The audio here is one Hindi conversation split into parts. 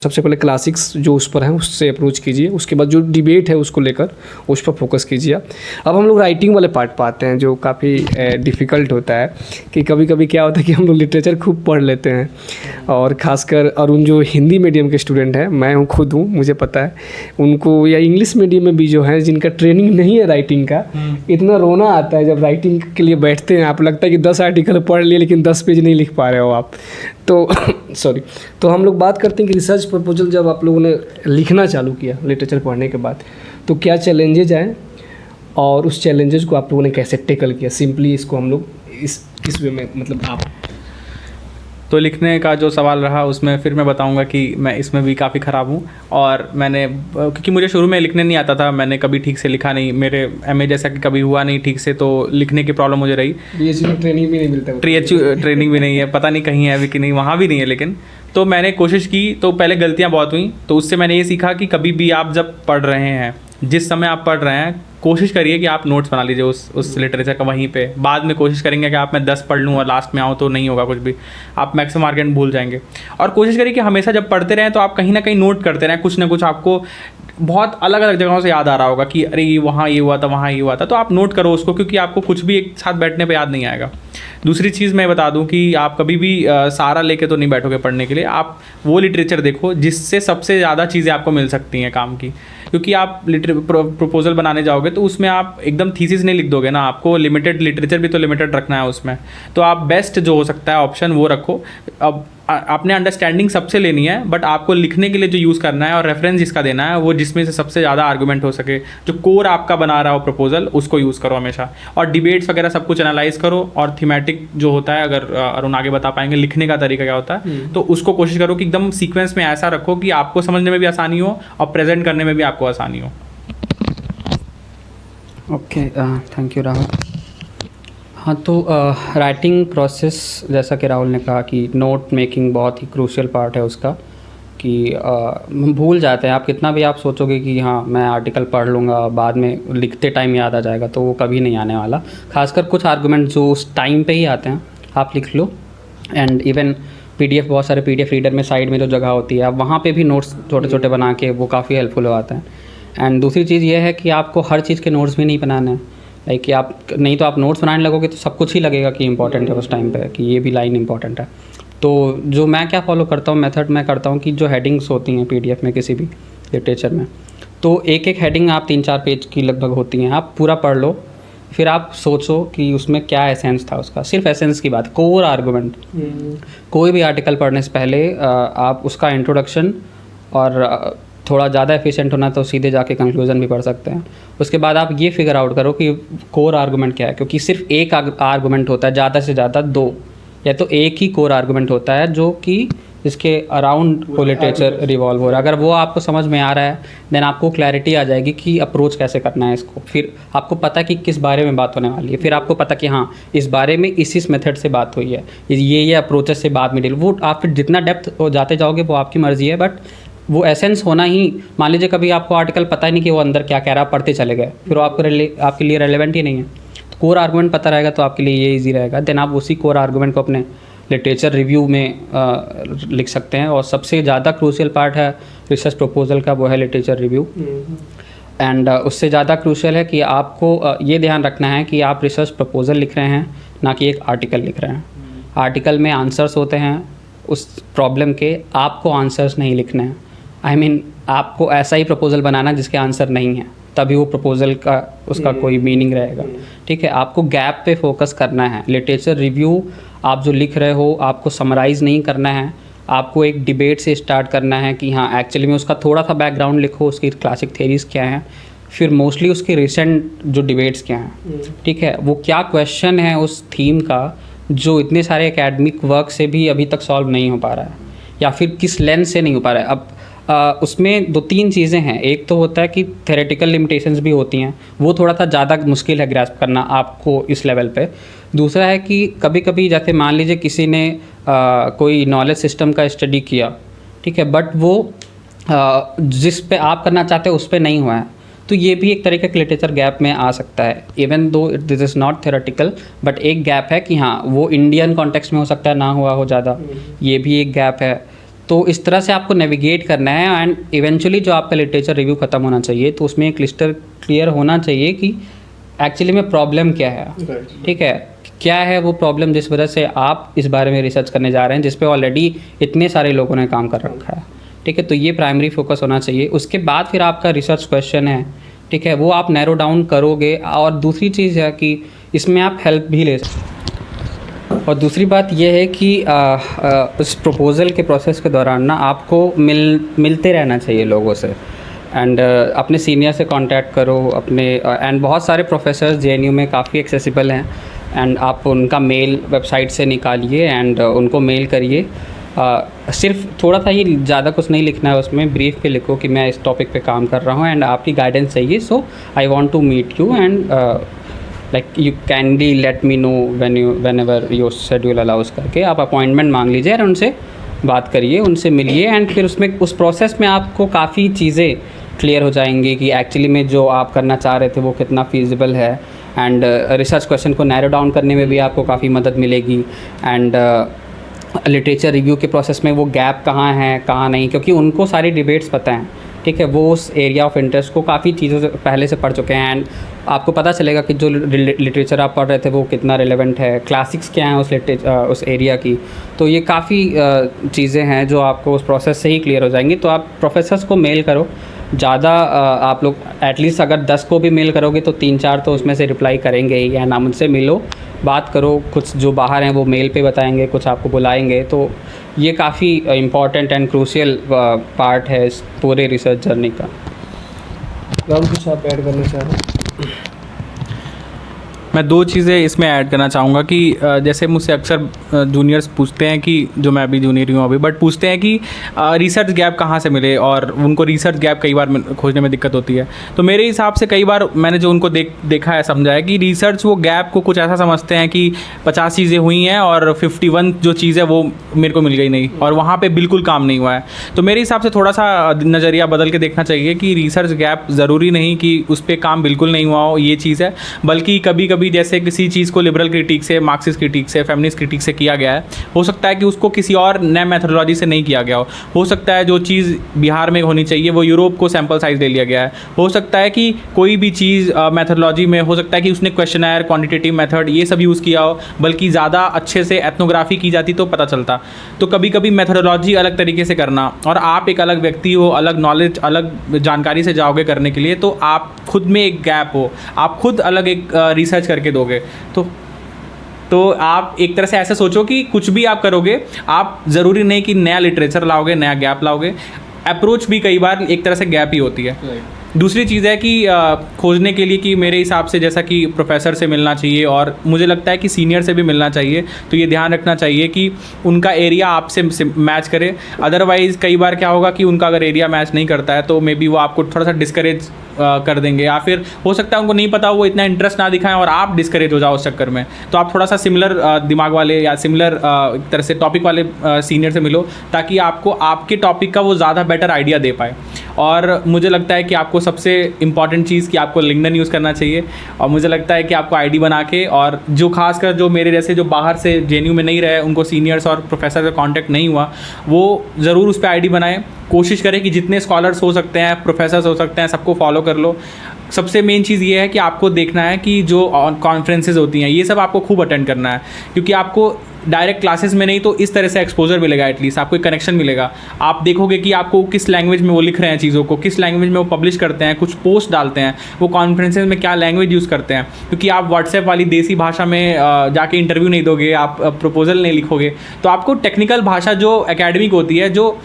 सबसे पहले क्लासिक्स जो उस पर है उससे अप्रोच कीजिए, उसके बाद जो डिबेट है उसको लेकर उस पर फोकस कीजिए। अब हम लोग राइटिंग वाले पार्ट पर आते हैं जो काफ़ी डिफ़िकल्ट होता है कि कभी कभी क्या होता है कि हम लोग लिटरेचर खूब पढ़ लेते हैं, और ख़ासकर अरुण जो हिंदी मीडियम के स्टूडेंट हैं, मैं हूँ खुद हूँ, मुझे पता है उनको, या इंग्लिश मीडियम में भी जो है जिनका ट्रेनिंग नहीं है राइटिंग का, इतना रोना आता है जब राइटिंग के लिए बैठते हैं। आप लगता है कि 10 आर्टिकल पढ़ लिए लेकिन 10 पेज नहीं लिख पा रहे हो आप। तो सॉरी, तो हम लोग बात करते हैं कि रिसर्च प्रपोजल जब आप लोगों ने लिखना चालू किया लिटरेचर पढ़ने के बाद, तो क्या चैलेंजेज आए और उस चैलेंजेस को आप लोगों ने कैसे टैकल किया? सिंपली इसको हम लोग इस वे में, मतलब आप तो लिखने का जो सवाल रहा उसमें फिर मैं बताऊंगा कि मैं इसमें भी काफ़ी ख़राब हूँ। और मैंने, क्योंकि मुझे शुरू में लिखने नहीं आता था, मैंने कभी ठीक से लिखा नहीं, मेरे एमए जैसा कि कभी हुआ नहीं ठीक से, तो लिखने की प्रॉब्लम मुझे रही। बीएचयू में ट्रेनिंग भी नहीं मिलता, ट्रेनिंग भी नहीं है, पता नहीं कहीं है अभी कि नहीं, वहाँ भी नहीं है। लेकिन तो मैंने कोशिश की, तो पहले गलतियाँ बहुत हुई, तो उससे मैंने ये सीखा कि कभी भी आप जब पढ़ रहे हैं, जिस समय आप पढ़ रहे हैं, कोशिश करिए कि आप नोट्स बना लीजिए उस लिटरेचर का वहीं पे। बाद में कोशिश करेंगे कि आप मैं 10 पढ़ लूँ और लास्ट में आऊँ तो नहीं होगा कुछ भी, आप मैक्सिमम आर्गुमेंट भूल जाएंगे। और कोशिश करिए कि हमेशा जब पढ़ते रहें तो आप कहीं ना कहीं नोट करते रहें, कुछ ना कुछ आपको बहुत अलग अलग जगहों से याद आ रहा होगा कि अरे ये वहाँ ये हुआ था, वहाँ ये हुआ था, तो आप नोट करो उसको, क्योंकि आपको कुछ भी एक साथ बैठने पे याद नहीं आएगा। दूसरी चीज़ मैं बता दूं कि आप कभी भी सारा लेके तो नहीं बैठोगे पढ़ने के लिए, आप वो लिटरेचर देखो जिससे सबसे ज़्यादा चीज़ें आपको मिल सकती हैं काम की। क्योंकि आप प्रपोजल बनाने जाओगे तो उसमें आप एकदम थीसिस नहीं लिख दोगे ना, आपको लिमिटेड लिटरेचर भी तो लिमिटेड रखना है उसमें, तो आप बेस्ट जो हो सकता है ऑप्शन वो रखो। अब आपने अंडरस्टैंडिंग सबसे लेनी है, बट आपको लिखने के लिए जो यूज़ करना है और रेफरेंस जिसका देना है वो जिसमें से सबसे ज़्यादा आर्गूमेंट हो सके, जो कोर आपका बना रहा हो प्रपोजल, उसको यूज़ करो हमेशा। और डिबेट्स वगैरह सब कुछ एनालाइज करो, और थीमेटिक जो होता है, अगर अरुण आगे बता पाएंगे लिखने का तरीका क्या होता है, तो उसको कोशिश करो कि एकदम सीक्वेंस में ऐसा रखो कि आपको समझने में भी आसानी हो और प्रेजेंट करने में भी आपको आसानी हो। Okay, thank you Rahul. हाँ, तो राइटिंग प्रोसेस, जैसा कि राहुल ने कहा कि नोट मेकिंग बहुत ही क्रूशियल पार्ट है उसका, कि हम भूल जाते हैं। आप कितना भी आप सोचोगे कि हाँ मैं आर्टिकल पढ़ लूँगा, बाद में लिखते टाइम याद आ जाएगा, तो वो कभी नहीं आने वाला। खासकर कुछ आर्गूमेंट जो उस टाइम पे ही आते हैं, आप लिख लो। एंड इवन पीडीएफ, बहुत सारे पीडीएफ रीडर में साइड में जो जगह होती है, आप वहाँ पे भी नोट्स छोटे छोटे बना के, वो काफ़ी हेल्पफुल हो जाते हैं। एंड दूसरी चीज़ ये है कि आपको हर चीज़ के नोट्स भी नहीं बनाने हैं, लाइक कि आप नहीं तो आप नोट्स बनाने लगोगे तो सब कुछ ही लगेगा कि इंपॉर्टेंट है उस टाइम पे, कि ये भी लाइन इंपॉर्टेंट है। तो जो मैं क्या फॉलो करता हूँ, मेथड मैं करता हूँ कि जो हेडिंग्स होती हैं पीडीएफ में किसी भी लिटरेचर में, तो एक एक हेडिंग आप 3-4 पेज की लगभग होती हैं, आप पूरा पढ़ लो, फिर आप सोचो कि उसमें क्या एसेंस था उसका, सिर्फ एसेंस की बात, कोर आर्गूमेंट। कोई भी आर्टिकल पढ़ने से पहले आप उसका इंट्रोडक्शन, और थोड़ा ज़्यादा एफिशिएंट होना तो सीधे जाके कंक्लूजन भी पढ़ सकते हैं। उसके बाद आप ये फिगर आउट करो कि कोर आर्गूमेंट क्या है, क्योंकि सिर्फ एक आर्गूमेंट होता है, ज़्यादा से ज़्यादा 2 या तो एक ही कोर आर्गूमेंट होता है जो कि जिसके अराउंड वो लिटरेचर रिवॉल्व हो रहा है। अगर वो आपको समझ में आ रहा है, देन आपको क्लैरिटी आ जाएगी कि अप्रोच कैसे करना है इसको। फिर आपको पता कि किस बारे में बात होने वाली है, फिर आपको पता कि हाँ इस बारे में इस मेथड से बात हुई है, ये अप्रोचेस से बाद में डील। वो आप फिर जितना डेप्थ हो जाते जाओगे वो आपकी मर्ज़ी है, बट वो एसेंस होना ही। मान लीजिए कभी आपको आर्टिकल पता ही नहीं कि वो अंदर क्या कह रहा है, पढ़ते चले गए, फिर वो आपके लिए रेलेवेंट ही नहीं है। तो कोर आर्गूमेंट पता रहेगा तो आपके लिए ये ईजी रहेगा। देन आप उसी कोर आर्गूमेंट को अपने लिटरेचर रिव्यू में लिख सकते हैं। और सबसे ज़्यादा क्रूशियल पार्ट है रिसर्च प्रपोजल का, वो है लिटरेचर रिव्यू। एंड उससे ज़्यादा क्रूशियल है कि आपको ये ध्यान रखना है कि आप रिसर्च प्रपोजल लिख रहे हैं, ना कि एक आर्टिकल लिख रहे हैं। आर्टिकल में आंसर्स होते हैं उस प्रॉब्लम के, आपको आंसर्स नहीं लिखने हैं। I mean, आपको ऐसा ही प्रपोजल बनाना जिसके आंसर नहीं है, तभी वो प्रपोजल का उसका कोई मीनिंग रहेगा। ठीक है, आपको गैप पे फोकस करना है। लिटरेचर रिव्यू आप जो लिख रहे हो, आपको समराइज़ नहीं करना है, आपको एक डिबेट से स्टार्ट करना है कि हाँ एक्चुअली में उसका थोड़ा सा बैकग्राउंड लिखो, उसकी क्लासिक थेरीज क्या हैं, फिर मोस्टली उसके रिसेंट जो डिबेट्स क्या हैं। ठीक है, वो क्या क्वेश्चन है उस थीम का जो इतने सारे एकेडमिक वर्क से भी अभी तक सॉल्व नहीं हो पा रहा है, या फिर किस लेंस से नहीं हो पा रहा है। अब उसमें 2-3 चीज़ें हैं। एक तो होता है कि थेरेटिकल लिमिटेशंस भी होती हैं, वो थोड़ा सा ज़्यादा मुश्किल है ग्रैस्प करना आपको इस लेवल पे। दूसरा है कि कभी कभी जैसे मान लीजिए किसी ने कोई नॉलेज सिस्टम का स्टडी किया, ठीक है, बट वो जिस पे आप करना चाहते हो उस पे नहीं हुआ है, तो ये भी एक तरीके का लिटरेचर गैप में आ सकता है। Even though this is not theoretical, but एक गैप है कि हाँ वो इंडियन कॉन्टेक्स्ट में हो सकता है, ना हुआ हो ज़्यादा, ये भी एक गैप है। तो इस तरह से आपको नेविगेट करना है एंड इवेंचुअली जो आपका लिटरेचर रिव्यू ख़त्म होना चाहिए तो उसमें क्लिस्टर क्लियर होना चाहिए कि एक्चुअली में प्रॉब्लम क्या है, ठीक है, क्या है वो प्रॉब्लम जिस वजह से आप इस बारे में रिसर्च करने जा रहे हैं, जिस पे ऑलरेडी इतने सारे लोगों ने काम कर रखा है, ठीक है। तो ये प्राइमरी फोकस होना चाहिए। उसके बाद फिर आपका रिसर्च क्वेश्चन है, ठीक है, वो आप नैरो डाउन करोगे। और दूसरी चीज़ है कि इसमें आप हेल्प भी ले सकते। और दूसरी बात यह है कि उस प्रपोज़ल के प्रोसेस के दौरान ना आपको मिलते रहना चाहिए लोगों से एंड अपने सीनियर से कांटेक्ट करो अपने एंड बहुत सारे प्रोफेसर्स जेएनयू में काफ़ी एक्सेसिबल हैं एंड आप उनका मेल वेबसाइट से निकालिए एंड उनको मेल करिए। सिर्फ थोड़ा सा ही, ज़्यादा कुछ नहीं लिखना है उसमें, ब्रीफ पे लिखो कि मैं इस टॉपिक पे काम कर रहा हूँ एंड आपकी गाइडेंस चाहिए, so I want to meet you and like you kindly let me know whenever your schedule allows करके आप अपॉइंटमेंट मांग लीजिए और उनसे बात करिए, उनसे मिलिए एंड फिर उसमें उस प्रोसेस में आपको काफ़ी चीज़ें क्लियर हो जाएंगी कि एक्चुअली में जो आप करना चाह रहे थे वो कितना फीजिबल है एंड रिसर्च क्वेश्चन को नैरो डाउन करने में भी आपको काफ़ी मदद मिलेगी एंड लिटरेचर रिव्यू के प्रोसेस में वो गैप कहाँ है कहाँ नहीं, क्योंकि उनको सारी डिबेट्स पता हैं, ठीक है, वो उस एरिया ऑफ इंटरेस्ट को काफ़ी चीज़ों से पहले से पढ़ चुके हैं एंड आपको पता चलेगा कि जो लिटरेचर आप पढ़ रहे थे वो कितना रिलेवेंट है, क्लासिक्स क्या हैं उस एरिया की। तो ये काफ़ी चीज़ें हैं जो आपको उस प्रोसेस से ही क्लियर हो जाएंगी। तो आप प्रोफेसर्स को मेल करो ज़्यादा, आप लोग एटलीस्ट अगर 10 को भी मेल करोगे तो 3-4 तो उसमें से रिप्लाई करेंगे ही, या नाम उनसे मिलो, बात करो, कुछ जो बाहर हैं वो मेल पे बताएंगे, कुछ आपको बुलाएंगे। तो ये काफ़ी इम्पॉर्टेंट एंड क्रूशियल पार्ट है इस पूरे रिसर्च जर्नी का। राहुल, कुछ आप ऐड करना चाह रहे हैं? मैं 2 चीज़ें इसमें ऐड करना चाहूँगा कि जैसे मुझसे अक्सर जूनियर्स पूछते हैं कि, जो मैं भी जूनियर ही हूँ अभी, बट पूछते हैं कि रिसर्च गैप कहाँ से मिले, और उनको रिसर्च गैप कई बार खोजने में दिक्कत होती है। तो मेरे हिसाब से कई बार मैंने जो उनको देखा है, समझा है कि रिसर्च वो गैप को कुछ ऐसा समझते हैं कि 50 चीज़ें हुई हैं और 51 जो चीज़ है वो मेरे को मिल गई नहीं और वहाँ पर बिल्कुल काम नहीं हुआ है। तो मेरे हिसाब से थोड़ा सा नज़रिया बदल के देखना चाहिए कि रिसर्च गैप ज़रूरी नहीं कि उस पर काम बिल्कुल नहीं हुआ हो, ये चीज़ है, बल्कि कभी कभी जैसे किसी चीज़ को लिबरल क्रिटिक से, मार्क्सिस्ट क्रिटिक से, फेमिनिस्ट क्रिटिक से किया गया है, हो सकता है कि उसको किसी और नए मेथोडोलॉजी से नहीं किया गया हो सकता है जो चीज़ बिहार में होनी चाहिए वो यूरोप को सैम्पल साइज ले लिया गया है, हो सकता है कि कोई भी चीज़ मेथोडोलॉजी में हो सकता है कि उसने क्वेश्चनर, क्वांटिटेटिव मेथड ये सब यूज़ किया हो, बल्कि ज़्यादा अच्छे से एथनोग्राफी की जाती तो पता चलता। तो कभी कभी मेथोडोलॉजी अलग तरीके से करना, और आप एक अलग व्यक्ति हो, अलग नॉलेज, अलग जानकारी से जाओगे करने के लिए, तो आप खुद में एक गैप हो, आप खुद अलग एक रिसर्च करके दोगे। तो आप एक तरह से ऐसे सोचो कि कुछ भी आप करोगे, आप ज़रूरी नहीं कि नया लिटरेचर लाओगे, नया गैप लाओगे, अप्रोच भी कई बार एक तरह से गैप ही होती है। दूसरी चीज़ है कि खोजने के लिए कि मेरे हिसाब से जैसा कि प्रोफेसर से मिलना चाहिए और मुझे लगता है कि सीनियर से भी मिलना चाहिए, तो ये ध्यान रखना चाहिए कि उनका एरिया आपसे मैच करे। अदरवाइज़ कई बार क्या होगा कि उनका अगर एरिया मैच नहीं करता है तो मे बी वो आपको थोड़ा सा डिस्करेज कर देंगे, या फिर हो सकता है उनको नहीं पता, वो इतना इंटरेस्ट ना दिखाएं और आप डिस्करेज हो जाओ उस चक्कर में। तो आप थोड़ा सा सिमिलर दिमाग वाले या सिमिलर एक तरह से टॉपिक वाले सीनियर से मिलो, ताकि आपको आपके टॉपिक का वो ज़्यादा बेटर आइडिया दे पाए। और मुझे लगता है कि आपको सबसे इंपॉर्टेंट चीज़ कि आपको लिंक्डइन यूज़ करना चाहिए, और मुझे लगता है कि आपको आईडी बना के, और जो खासकर जो मेरे जैसे जो बाहर से जेएनयू में नहीं रहे, उनको सीनियर्स और प्रोफेसर से कांटेक्ट नहीं हुआ, वो ज़रूर उस पर आईडी बनाएं। कोशिश करें कि जितने स्कॉलर्स हो सकते हैं, प्रोफेसर्स हो सकते हैं, सबको फॉलो कर लो। सबसे मेन चीज़ ये है कि आपको देखना है कि जो कॉन्फ्रेंसेज होती हैं ये सब आपको खूब अटेंड करना है, क्योंकि आपको डायरेक्ट क्लासेस में नहीं तो इस तरह से एक्सपोजर मिलेगा, एटलीस्ट आपको एक कनेक्शन मिलेगा। आप देखोगे कि आपको किस लैंग्वेज में वो लिख रहे हैं चीज़ों को, किस लैंग्वेज में वो पब्लिश करते हैं, कुछ पोस्ट डालते हैं, वो कॉन्फ्रेंसेज में क्या लैंग्वेज यूज़ करते हैं, क्योंकि आप व्हाट्सएप वाली देसी भाषा में जाके इंटरव्यू नहीं दोगे, आप प्रपोजल नहीं लिखोगे। तो आपको टेक्निकल भाषा जो एकेडमिक होती है, जो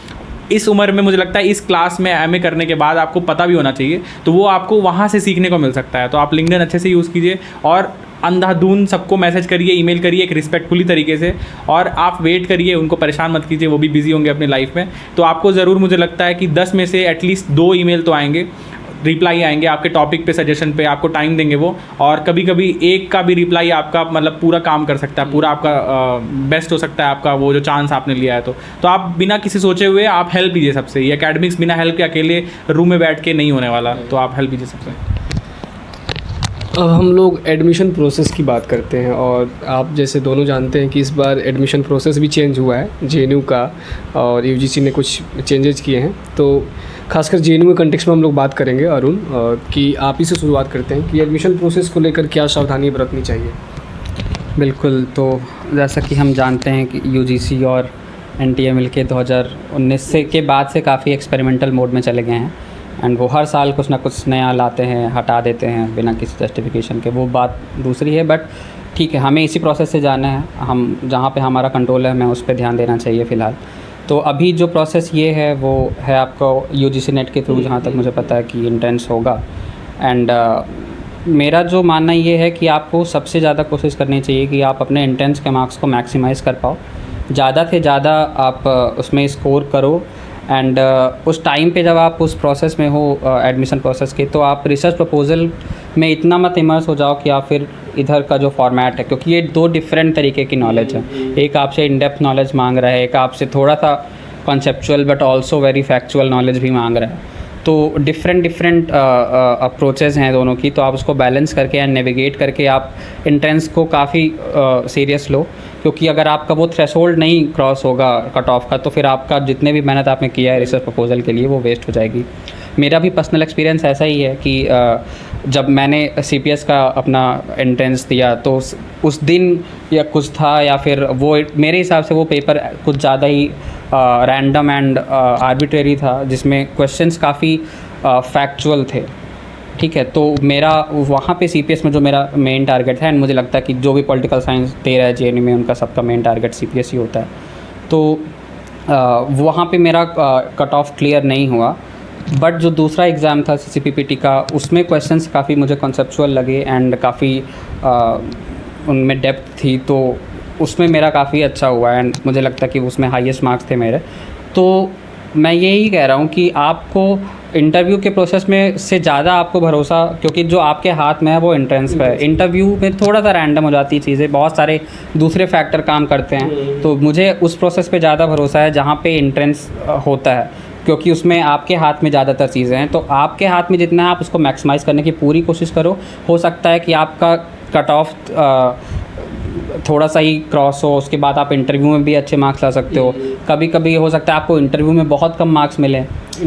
इस उम्र में मुझे लगता है इस क्लास में एमए करने के बाद आपको पता भी होना चाहिए, तो वो आपको वहाँ से सीखने को मिल सकता है। तो आप लिंक्डइन अच्छे से यूज़ कीजिए और अंधाधुन सबको मैसेज करिए, ईमेल करिए एक रिस्पेक्टफुली तरीके से, और आप वेट करिए, उनको परेशान मत कीजिए, वो भी बिजी होंगे अपनी लाइफ में। तो आपको ज़रूर मुझे लगता है कि 10 में से एटलीस्ट 2 ईमेल तो आएंगे, रिप्लाई आएंगे आपके टॉपिक पे, सजेशन पे, आपको टाइम देंगे वो, और कभी कभी एक का भी रिप्लाई आपका मतलब पूरा काम कर सकता है, पूरा आपका बेस्ट हो सकता है आपका वो जो चांस आपने लिया है। तो आप बिना किसी सोचे हुए आप हेल्प लीजिए सबसे। ये एकेडमिक्स बिना हेल्प के अकेले रूम में बैठ के नहीं होने वाला, तो आप हेल्प लीजिए सबसे। अब हम लोग एडमिशन प्रोसेस की बात करते हैं, और आप जैसे दोनों जानते हैं कि इस बार एडमिशन प्रोसेस भी चेंज हुआ है जेएनयू का, और यूजीसी ने कुछ चेंजेस किए हैं। तो खासकर जेएनयू के कंटेक्स्ट में हम लोग बात करेंगे अरुण, कि आप ही से शुरुआत करते हैं कि एडमिशन प्रोसेस को लेकर क्या सावधानी बरतनी चाहिए। बिल्कुल, तो जैसा कि हम जानते हैं कि यूजीसी और एनटीए मिलके 2019 से के बाद से काफ़ी एक्सपेरिमेंटल मोड में चले गए हैं, एंड वो हर साल कुछ ना कुछ नया लाते हैं, हटा देते हैं बिना किसी जस्टिफिकेशन के। वो बात दूसरी है, बट ठीक है, हमें इसी प्रोसेस से जाना है। हम जहाँ पे हमारा कंट्रोल है हमें उस पर ध्यान देना चाहिए फ़िलहाल। तो अभी जो प्रोसेस ये है वो है आपको यूजीसी नेट के थ्रू, जहाँ तक मुझे पता है कि एंट्रेंस होगा। एंड मेरा जो मानना ये है कि आपको सबसे ज़्यादा कोशिश करनी चाहिए कि आप अपने एंट्रेंस के मार्क्स को मैक्सिमाइज़ कर पाओ, ज़्यादा से ज़्यादा आप उसमें स्कोर करो। एंड उस टाइम पे जब आप उस प्रोसेस में हो एडमिशन प्रोसेस के, तो आप रिसर्च प्रपोजल में इतना मत इमर्स हो जाओ कि आप फिर इधर का जो फॉर्मेट है, क्योंकि ये दो डिफरेंट तरीके की नॉलेज है। एक आपसे इन डेप्थ नॉलेज मांग रहा है, एक आपसे थोड़ा सा conceptual but also very factual knowledge भी मांग रहा है। तो डिफरेंट अप्रोचेज़ हैं दोनों की, तो आप उसको बैलेंस करके एंड नेविगेट करके आप एंट्रेंस को काफ़ी सीरियस लो, क्योंकि अगर आपका वो थ्रेशोल्ड नहीं क्रॉस होगा कट ऑफ का, तो फिर आपका जितने भी मेहनत आपने किया है रिसर्च प्रपोजल के लिए वो वेस्ट हो जाएगी। मेरा भी पर्सनल एक्सपीरियंस ऐसा ही है कि जब मैंने सीपीएस का अपना एंट्रेंस दिया, तो उस दिन या कुछ था, या फिर वो मेरे हिसाब से वो पेपर कुछ ज़्यादा ही रैंडम एंड आर्बिट्रेरी था, जिसमें क्वेश्चंस काफ़ी फैक्चुअल थे। ठीक है, तो मेरा वहाँ पे सीपीएस में जो मेरा मेन टारगेट था, एंड मुझे लगता है कि जो भी पॉलिटिकल साइंस दे रहा है जेएनयू में, उनका सबका मेन टारगेट सीपीएस ही होता है। तो वहाँ पे मेरा कट ऑफ क्लियर नहीं हुआ। बट जो दूसरा एग्ज़ाम था सीसीपीपीटी का, उसमें क्वेश्चंस काफ़ी मुझे कॉन्सेप्चुअल लगे एंड काफ़ी उनमें डेप्थ थी, तो उसमें मेरा काफ़ी अच्छा हुआ एंड मुझे लगता है कि उसमें हाईएस्ट मार्क्स थे मेरे। तो मैं यही कह रहा हूँ कि आपको इंटरव्यू के प्रोसेस में से ज़्यादा आपको भरोसा, क्योंकि जो आपके हाथ में है वो एंट्रेंस पे है। इंटरव्यू में थोड़ा सा रैंडम हो जाती चीज़ें, बहुत सारे दूसरे फैक्टर काम करते हैं। तो मुझे उस प्रोसेस पे ज़्यादा भरोसा है जहाँ पे एंट्रेंस होता है, क्योंकि उसमें आपके हाथ में ज़्यादातर चीज़ें हैं। तो आपके हाथ में जितना है आप उसको मैक्सिमाइज़ करने की पूरी कोशिश करो। हो सकता है कि आपका कट ऑफ थोड़ा सा ही क्रॉस हो, उसके बाद आप इंटरव्यू में भी अच्छे मार्क्स ला सकते हो। कभी कभी हो सकता है आपको इंटरव्यू में बहुत कम मार्क्स मिले,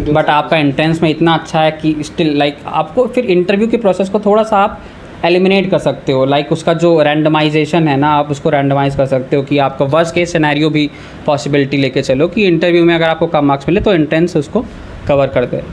बट आपका एंट्रेंस में इतना अच्छा है कि स्टिल लाइक आपको फिर इंटरव्यू के प्रोसेस को थोड़ा सा आप एलिमिनेट कर सकते हो। लाइक उसका जो रैंडमाइजेशन है ना, आप उसको रैंडमाइज़ कर सकते हो कि आपका वर्स्ट केस सिनेरियो भी पॉसिबिलिटी लेके चलो कि इंटरव्यू में अगर आपको कम मार्क्स मिले तो एंट्रेंस उसको कवर कर दे।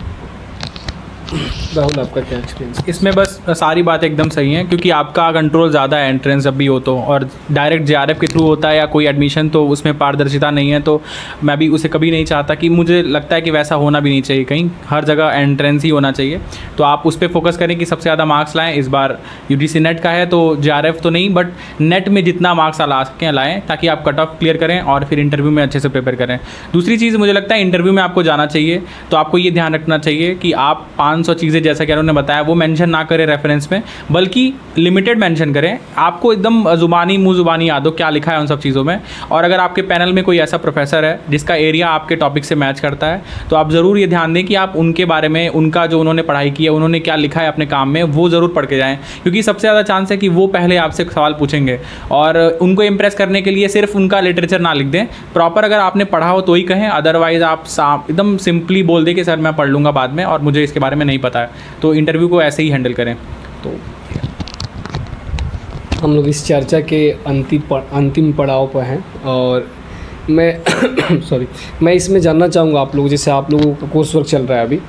राहुल, आपका क्या एक्सपीरियंस? इसमें बस सारी बातें एकदम सही हैं, क्योंकि आपका कंट्रोल ज़्यादा है एंट्रेंस जब भी हो तो, और डायरेक्ट जेआरएफ के थ्रू होता है या कोई एडमिशन, तो उसमें पारदर्शिता नहीं है। तो मैं भी उसे कभी नहीं चाहता कि, मुझे लगता है कि वैसा होना भी नहीं चाहिए, कहीं हर जगह एंट्रेंस ही होना चाहिए। तो आप उस पर फोकस करें कि सबसे ज़्यादा मार्क्स लाएँ। इस बार यूजीसी नेट का है तो जेआरएफ तो नहीं, बट नेट में जितना मार्क्स ला सकें लाएँ, ताकि आप कट ऑफ क्लियर करें और फिर इंटरव्यू में अच्छे से प्रिपेयर करें। दूसरी चीज़ मुझे लगता है इंटरव्यू में आपको जाना चाहिए तो आपको ये ध्यान रखना चाहिए कि आप 500 चीज़ें, जैसा कि उन्होंने बताया, वो मेंशन ना करें रेफरेंस में, बल्कि लिमिटेड मेंशन करें। आपको एकदम मुंह जुबानी याद हो क्या लिखा है उन सब चीज़ों में। और अगर आपके पैनल में कोई ऐसा प्रोफेसर है जिसका एरिया आपके टॉपिक से मैच करता है, तो आप ज़रूर ये ध्यान दें कि आप उनके बारे में, उनका जो उन्होंने पढ़ाई की है, उन्होंने क्या लिखा है अपने काम में, वो ज़रूर पढ़ के जाएँ, क्योंकि सबसे ज़्यादा चांस है कि वो पहले आपसे सवाल पूछेंगे। और उनको इम्प्रेस करने के लिए सिर्फ उनका लिटरेचर ना लिख दें, प्रॉपर अगर आपने पढ़ा हो तो ही कहें, अदरवाइज़ आप एकदम सिंपली बोल दें कि सर मैं पढ़ लूँगा बाद में और मुझे इसके बारे में नहीं पता है। तो इंटरव्यू को ऐसे ही हैंडल करें। तो हम लोग इस चर्चा के अंतिम पड़ाव पर हैं, और मैं मैं इसमें जानना चाहूँगा आप लोग, जैसे आप लोगों का कोर्स वर्क चल रहा है अभी,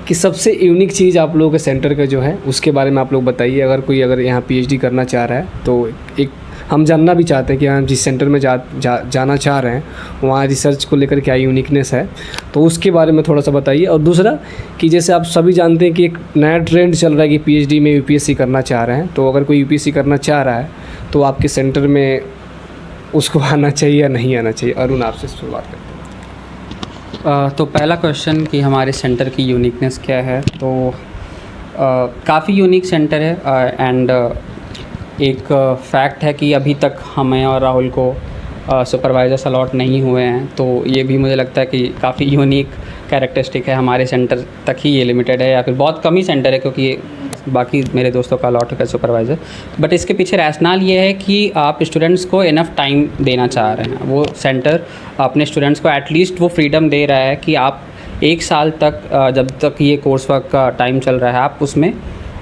कि सबसे यूनिक चीज़ आप लोगों के सेंटर का जो है उसके बारे में आप लोग बताइए। अगर यहाँ पीएचडी करना चाह रहा है तो एक हम जानना भी चाहते हैं कि हम जिस सेंटर में जाना चाह रहे हैं वहाँ रिसर्च को लेकर क्या यूनिकनेस है, तो उसके बारे में थोड़ा सा बताइए। और दूसरा कि जैसे आप सभी जानते हैं कि एक नया ट्रेंड चल रहा है कि पीएचडी में यूपीएससी करना चाह रहे हैं, तो अगर कोई यूपीएससी करना चाह रहा है तो आपके सेंटर में उसको आना चाहिए या नहीं आना चाहिए? अरुण, आपसे शुरुआत करते हैं। तो पहला क्वेश्चन कि हमारे सेंटर की यूनिकनेस क्या है, तो काफ़ी यूनिक सेंटर है। एंड एक फैक्ट है कि अभी तक हमें और राहुल को सुपरवाइज़र्स अलॉट नहीं हुए हैं, तो ये भी मुझे लगता है कि काफ़ी यूनिक कैरेक्टरिस्टिक है। हमारे सेंटर तक ही ये लिमिटेड है, या फिर बहुत कम ही सेंटर है, क्योंकि बाकी मेरे दोस्तों का अलॉट होगा सुपरवाइज़र। बट इसके पीछे रैशनल ये है कि आप स्टूडेंट्स को इनफ टाइम देना चाह रहे हैं। वो सेंटर अपने स्टूडेंट्स को एटलीस्ट वो फ्रीडम दे रहा है कि आप 1 साल तक जब तक ये कोर्स वर्क का टाइम चल रहा है आप उसमें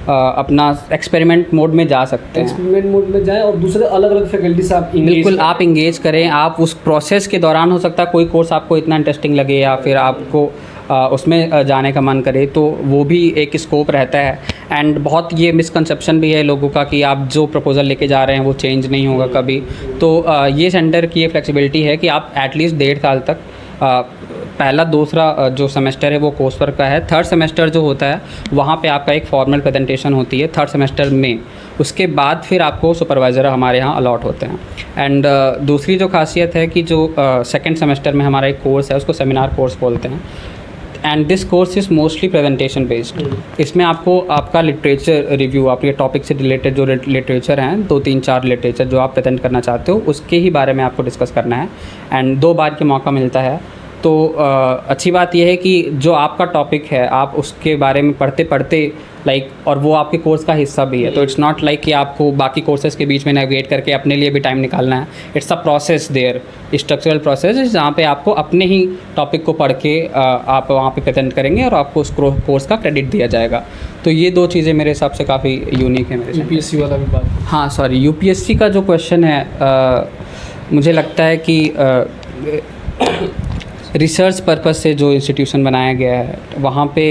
अपना एक्सपेरिमेंट मोड में जा सकते हैं। एक्सपेरिमेंट मोड में जाएं और दूसरे अलग अलग फैकल्टी से आप बिल्कुल आप इंगेज करें। आप उस प्रोसेस के दौरान हो सकता है कोई कोर्स आपको इतना इंटरेस्टिंग लगे या फिर आपको उसमें जाने का मन करे, तो वो भी एक स्कोप रहता है। एंड बहुत ये मिसकंसेप्शन भी है लोगों का कि आप जो प्रपोज़ल लेके जा रहे हैं वो चेंज नहीं होगा कभी। तो ये सेंटर की ये फ्लेक्सिबिलिटी है कि आप एटलीस्ट 1.5 साल तक पहला दूसरा जो सेमेस्टर है वो कोर्स वर्क का है। 3rd सेमेस्टर जो होता है वहाँ पे आपका एक फॉर्मल प्रेजेंटेशन होती है 3rd सेमेस्टर में। उसके बाद फिर आपको सुपरवाइज़र हमारे यहाँ अलॉट होते हैं। एंड दूसरी जो खासियत है कि जो 2nd सेमेस्टर में हमारा एक कोर्स है उसको सेमिनार कोर्स बोलते हैं। And this course is mostly presentation based. इसमें आपको आपका लिटरेचर रिव्यू, आपके टॉपिक से रिलेटेड जो लिटरेचर हैं 2-3-4 लिटरेचर जो आप प्रेजेंट करना चाहते हो उसके ही बारे में आपको डिस्कस करना है। एंड 2 बार के मौका मिलता है। तो अच्छी बात यह है कि जो आपका टॉपिक है आप उसके बारे में पढ़ते पढ़ते और वो आपके कोर्स का हिस्सा भी है। तो इट्स नॉट लाइक कि आपको बाकी कोर्सेज़ के बीच में नेविगेट करके अपने लिए भी टाइम निकालना है। It's a process there, structural process जहाँ पे आपको अपने ही टॉपिक को पढ़ के आप वहाँ पे प्रेजेंट करेंगे और आपको उस कोर्स का क्रेडिट दिया जाएगा। तो ये 2 चीज़ें मेरे हिसाब से काफ़ी यूनिक है मेरे। यूपीएससी वाला भी बात। हाँ सॉरी, यूपीएससी का जो क्वेश्चन है मुझे लगता है कि रिसर्च पर्पस से जो इंस्टीट्यूशन बनाया गया है वहाँ पे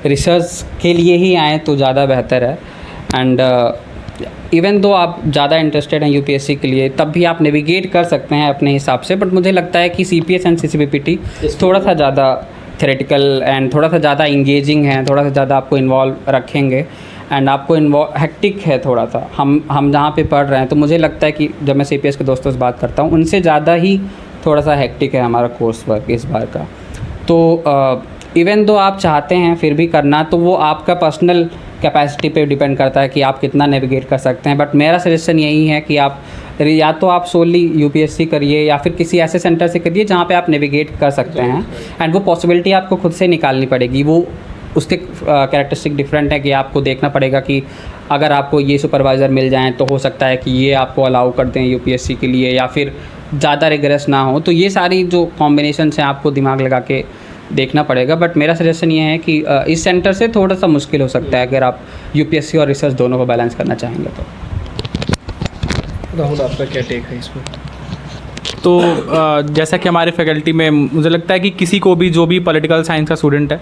रिसर्च के लिए ही आए तो ज़्यादा बेहतर है। एंड इवन दो आप ज़्यादा इंटरेस्टेड हैं यूपीएससी के लिए तब भी आप नेविगेट कर सकते हैं अपने हिसाब से। बट मुझे लगता है कि सीपीएस एंड सीसीबीपीटी थोड़ा सा ज़्यादा थेरेटिकल एंड थोड़ा सा ज़्यादा इंगेजिंग है, थोड़ा सा ज़्यादा आपको इन्वॉल्व रखेंगे एंड आपको हेक्टिक है थोड़ा सा। हम जहाँ पे पढ़ रहे हैं तो मुझे लगता है कि जब मैं सीपीएस के दोस्तों से बात करता हूँ उनसे ज़्यादा ही थोड़ा सा हेक्टिक है हमारा कोर्स वर्क इस बार का। तो इवन दो आप चाहते हैं फिर भी करना तो वो आपका पर्सनल कैपेसिटी पे डिपेंड करता है कि आप कितना नेविगेट कर सकते हैं। बट मेरा सजेशन यही है कि आप या तो आप सोली यूपीएससी करिए या फिर किसी ऐसे सेंटर से करिए जहाँ पे आप नेविगेट कर सकते हैं। एंड वो पॉसिबिलिटी आपको खुद से निकालनी पड़ेगी। वो उसके कैरेक्टरिस्टिक डिफरेंट है कि आपको देखना पड़ेगा कि अगर आपको ये सुपरवाइज़र मिल जाएँ तो हो सकता है कि ये आपको अलाउ कर दें यूपीएससी के लिए या फिर ज़्यादा रिग्रेस ना हो। तो ये सारी जो कॉम्बिनेशन हैं आपको दिमाग लगा के देखना पड़ेगा। बट मेरा सजेशन ये है कि इस सेंटर से थोड़ा सा मुश्किल हो सकता है अगर आप यूपीएससी और रिसर्च दोनों को बैलेंस करना चाहेंगे तो। राहुल आपका क्या टेक है इसमें? तो जैसा कि हमारे फैकल्टी में मुझे लगता है कि किसी को भी जो भी पॉलिटिकल साइंस का स्टूडेंट है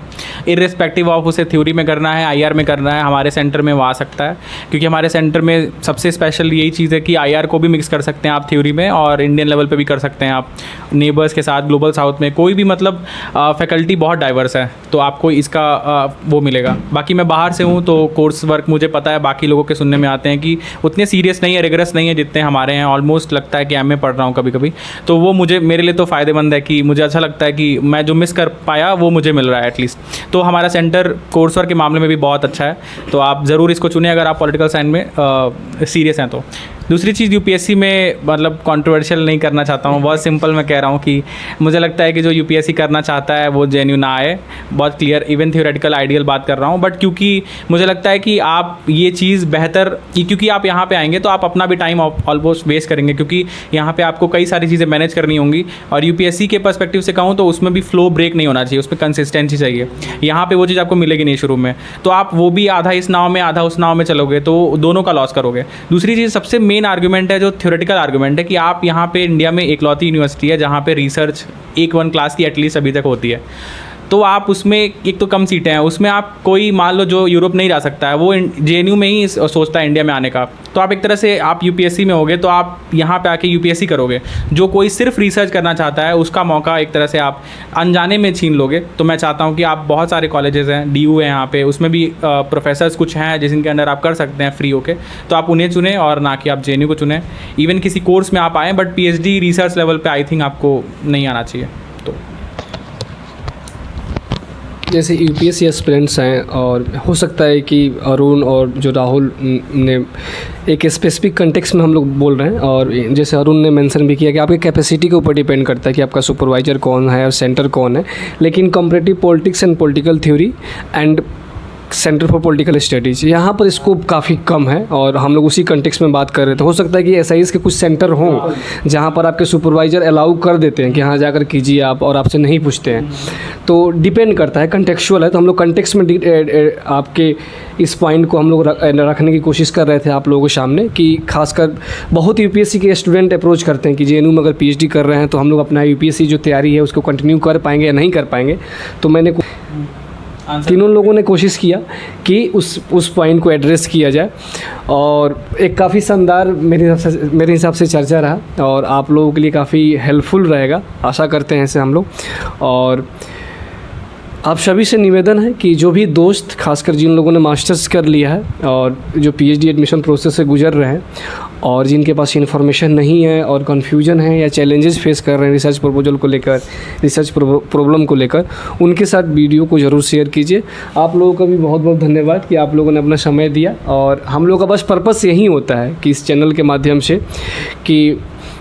इर्रेस्पेक्टिव ऑफ उसे थ्योरी में करना है आईआर में करना है हमारे सेंटर में वो आ सकता है। क्योंकि हमारे सेंटर में सबसे स्पेशल यही चीज़ है कि आईआर को भी मिक्स कर सकते हैं आप थ्योरी में और इंडियन लेवल पे भी कर सकते हैं आप नेबर्स के साथ ग्लोबल साउथ में कोई भी मतलब फैकल्टी बहुत डाइवर्स है तो आपको इसका वो मिलेगा। बाकी मैं बाहर से हूँ तो कोर्स वर्क मुझे पता है बाकी लोगों के सुनने में आते हैं कि उतने सीरियस नहीं है रिगरस नहीं है जितने हमारे हैं। ऑलमोस्ट लगता है कि एमए पढ़ रहा हूँ कभी कभी। तो वो मेरे लिए तो फ़ायदेमंद है कि मुझे अच्छा लगता है कि मैं जो मिस कर पाया वो मुझे मिल रहा है एटलीस्ट। तो हमारा सेंटर कोर्स वर्क के मामले में भी बहुत अच्छा है तो आप ज़रूर इसको चुनें अगर आप पॉलिटिकल साइंस में सीरियस हैं तो। दूसरी चीज़ यूपीएससी में मतलब कंट्रोवर्शियल नहीं करना चाहता हूँ, बहुत सिंपल मैं कह रहा हूँ कि मुझे लगता है कि जो यूपीएससी करना चाहता है वो जेन्यू ना आए। बहुत क्लियर इवन थ्योरेटिकल आइडियल बात कर रहा हूँ। बट क्योंकि मुझे लगता है कि आप ये चीज़ बेहतर क्योंकि आप यहाँ पे आएंगे तो आप अपना भी टाइम ऑलमोस्ट वेस्ट करेंगे क्योंकि यहाँ पे आपको कई सारी चीज़ें मैनेज करनी होंगी। और यूपीएससी के पर्सपेक्टिव से कहूँ तो उसमें भी फ्लो ब्रेक नहीं होना चाहिए, उसमें कंसिस्टेंसी चाहिए। यहाँ पे वो चीज़ आपको मिलेगी नहीं शुरू में तो आप वो भी आधा इस नाव में आधा उस नाव में चलोगे तो दोनों का लॉस करोगे। दूसरी चीज़ सबसे मेन आर्गूमेंट है जो थ्योरेटिकल आर्गूमेंट है कि आप यहाँ पे इंडिया में एकलौती यूनिवर्सिटी है जहाँ पे रिसर्च 1 क्लास की एटलीस्ट अभी तक होती है। तो आप उसमें एक तो कम सीटें हैं उसमें आप कोई मान लो जो यूरोप नहीं जा सकता है वो जेएनयू में ही सोचता है इंडिया में आने का। तो आप एक तरह से आप यूपीएससी में होगे तो आप यहाँ पे आके यूपीएससी करोगे। जो कोई सिर्फ रिसर्च करना चाहता है उसका मौका एक तरह से आप अनजाने में छीन लोगे। तो मैं चाहता हूँ कि आप बहुत सारे कॉलेजेस हैं डीयू है यहाँ पे उसमें भी प्रोफेसर्स कुछ हैं जिनके अंडर आप कर सकते हैं फ्री होके तो आप उन्हें चुनें और ना कि आप जेएनयू को चुनें। इवन किसी कोर्स में आप आएँ बट पीएचडी रिसर्च लेवल पर आई थिंक आपको नहीं आना चाहिए। तो जैसे यूपीएससी एस्पिरेंट्स हैं और हो सकता है कि अरुण और जो राहुल ने एक स्पेसिफिक कंटेक्स्ट में हम लोग बोल रहे हैं और जैसे अरुण ने मेंशन भी किया कि आपकी कैपेसिटी के ऊपर डिपेंड करता है कि आपका सुपरवाइजर कौन है और सेंटर कौन है। लेकिन comparative politics and political theory and centre for political studies, यहाँ पर स्कोप काफ़ी कम है और हम लोग उसी कंटेक्स्ट में बात कर रहे थे। हो सकता है कि एसआईएस के कुछ सेंटर हों जहाँ पर आपके सुपरवाइज़र अलाउ कर देते हैं कि हाँ जाकर कीजिए आप, और आपसे नहीं पूछते हैं। तो डिपेंड करता है, कंटेक्चुअल है। तो हम लोग कंटेक्स्ट में आपके इस पॉइंट को हम लोग रखने की कोशिश कर रहे थे आप लोगों के सामने, कि खासकर बहुत यूपीएससी के स्टूडेंट अप्रोच करते हैं कि जेएनयू में अगर पीएचडी कर रहे हैं तो हम लोग अपना यूपीएससी जो तैयारी है उसको कंटिन्यू कर पाएंगे या नहीं कर पाएंगे। तो मैंने तीनों लोगों ने कोशिश किया कि उस पॉइंट को एड्रेस किया जाए, और एक काफ़ी शानदार मेरे हिसाब से चर्चा रहा और आप लोगों के लिए काफ़ी हेल्पफुल रहेगा, आशा करते हैं ऐसे हम लोग। और आप सभी से निवेदन है कि जो भी दोस्त, खासकर जिन लोगों ने मास्टर्स कर लिया है और जो पीएचडी एडमिशन प्रोसेस से गुजर रहे हैं और जिनके पास इन्फॉर्मेशन नहीं है और कन्फ्यूजन है या चैलेंजेस फेस कर रहे हैं रिसर्च प्रपोजल को लेकर, रिसर्च प्रॉब्लम को लेकर, उनके साथ वीडियो को ज़रूर शेयर कीजिए। आप लोगों का भी बहुत बहुत धन्यवाद कि आप लोगों ने अपना समय दिया। और हम लोग का बस पर्पस यही होता है कि इस चैनल के माध्यम से कि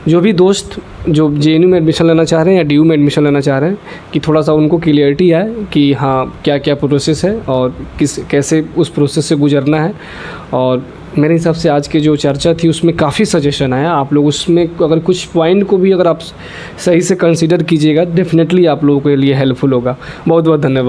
जो भी दोस्त जो जेएनयू में एडमिशन लेना चाह रहे हैं या डीयू में एडमिशन लेना चाह रहे हैं, कि थोड़ा सा उनको क्लियरिटी आए कि हाँ क्या क्या प्रोसेस है और कैसे उस प्रोसेस से गुजरना है। और मेरे हिसाब से आज की जो चर्चा थी उसमें काफ़ी सजेशन आया। आप लोग उसमें अगर कुछ पॉइंट को भी अगर आप सही से कंसीडर कीजिएगा, डेफिनेटली आप लोगों के लिए हेल्पफुल होगा। बहुत बहुत धन्यवाद।